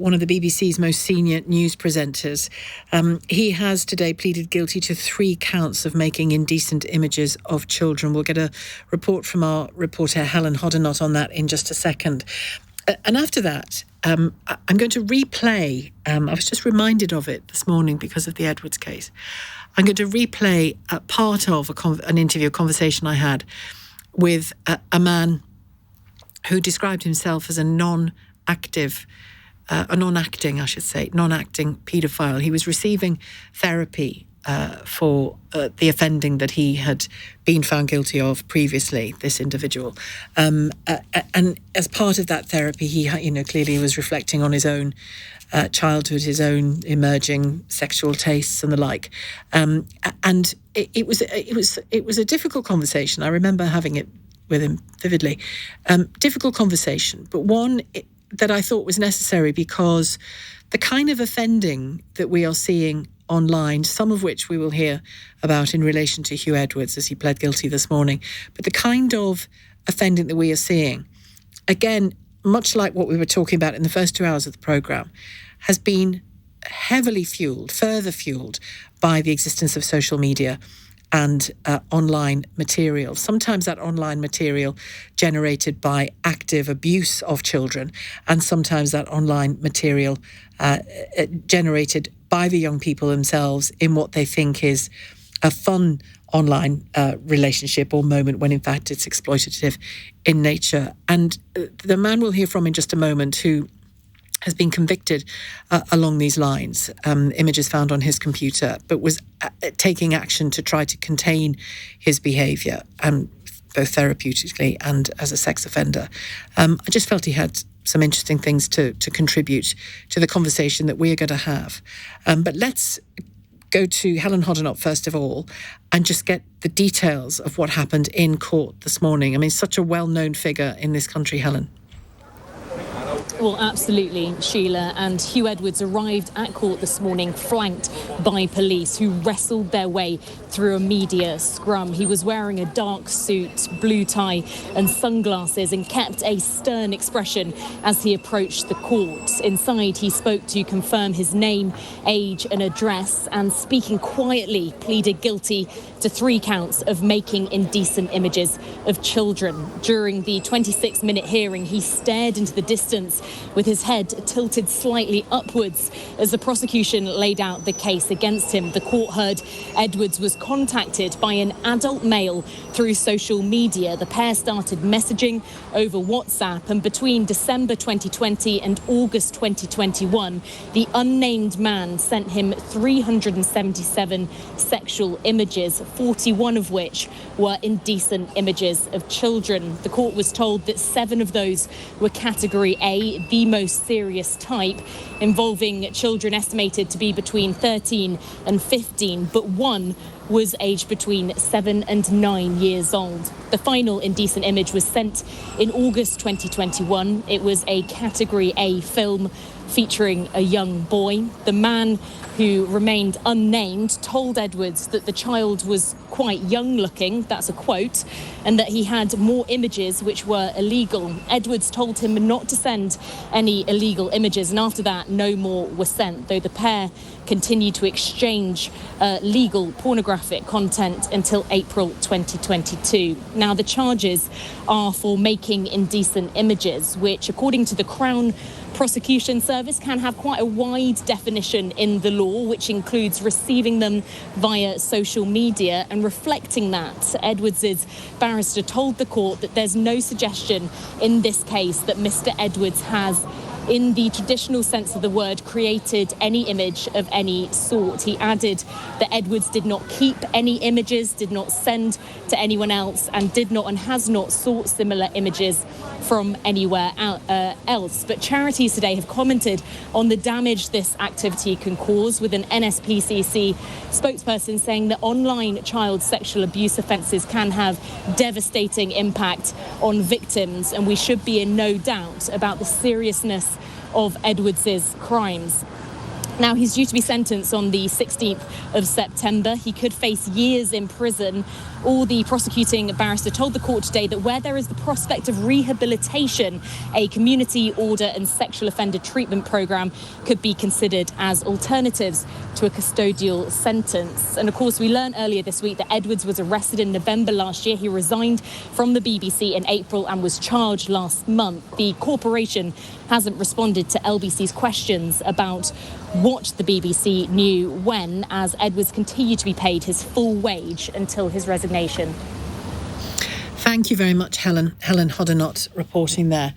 one of the BBC's most senior news presenters. He has today pleaded guilty to 3 counts of making indecent images of children. We'll get a report from our reporter Helen Hoddinott on that in just a second. And after that, I'm going to replay, I was just reminded of it this morning because of the Edwards case. I'm going to replay part of an interview, a conversation I had with a man who described himself as a non-acting paedophile. He was receiving therapy for the offending that he had been found guilty of previously, this individual. And as part of that therapy, he clearly was reflecting on his own childhood, his own emerging sexual tastes and the like. And it was a difficult conversation. I remember having it with him vividly. Difficult conversation, but one that I thought was necessary because the kind of offending that we are seeing online, some of which we will hear about in relation to Huw Edwards as he pled guilty this morning, but the kind of offending that we are seeing, again, much like what we were talking about in the first 2 hours of the programme, has been heavily further fuelled by the existence of social media and online material. Sometimes that online material generated by active abuse of children, and sometimes that online material generated by the young people themselves in what they think is a fun online relationship or moment when in fact it's exploitative in nature. And the man we'll hear from in just a moment, who has been convicted along these lines, images found on his computer, but was taking action to try to contain his behaviour, both therapeutically and as a sex offender. I just felt he had some interesting things to contribute to the conversation that we are going to have. But let's go to Helen Hoddinott first of all and just get the details of what happened in court this morning. I mean, such a well-known figure in this country, Helen. Well, absolutely, Sheila. And Huw Edwards arrived at court this morning flanked by police who wrestled their way through a media scrum. He was wearing a dark suit, blue tie and sunglasses and kept a stern expression as he approached the court. Inside, he spoke to confirm his name, age and address, and speaking quietly, pleaded guilty to 3 counts of making indecent images of children. During the 26-minute hearing, he stared into the distance with his head tilted slightly upwards as the prosecution laid out the case against him. The court heard Edwards was contacted by an adult male through social media. The pair started messaging over WhatsApp, and between December 2020 and August 2021, the unnamed man sent him 377 sexual images, 41 of which were indecent images of children. The court was told that 7 of those were Category A, the most serious type, involving children estimated to be between 13 and 15, but 1 was aged between 7 and 9 years old. The final indecent image was sent in August 2021. It was a Category A film featuring a young boy. The man, who remained unnamed, told Edwards that the child was quite young looking, that's a quote, and that he had more images which were illegal. Edwards told him not to send any illegal images, and after that no more were sent, though the pair continued to exchange legal pornographic content until April 2022. Now, the charges are for making indecent images, which, according to the Crown Prosecution Service, can have quite a wide definition in the law, which includes receiving them via social media and reflecting that. Edwards' barrister told the court that there's no suggestion in this case that Mr. Edwards has, in the traditional sense of the word, created any image of any sort. He added that Edwards did not keep any images, did not send to anyone else, and did not and has not sought similar images from anywhere else. But charities today have commented on the damage this activity can cause, with an NSPCC spokesperson saying that online child sexual abuse offences can have devastating impact on victims, and we should be in no doubt about the seriousness of Edwards' crimes. Now, he's due to be sentenced on the 16th of September. He could face years in prison. Or the prosecuting barrister told the court today that where there is the prospect of rehabilitation, a community order and sexual offender treatment programme could be considered as alternatives to a custodial sentence. And of course, we learned earlier this week that Edwards was arrested in November last year. He resigned from the BBC in April and was charged last month. The corporation hasn't responded to LBC's questions about what the BBC knew when, as Edwards continued to be paid his full wage until his resignation. Thank you very much, Helen. Helen Hoddinott reporting there.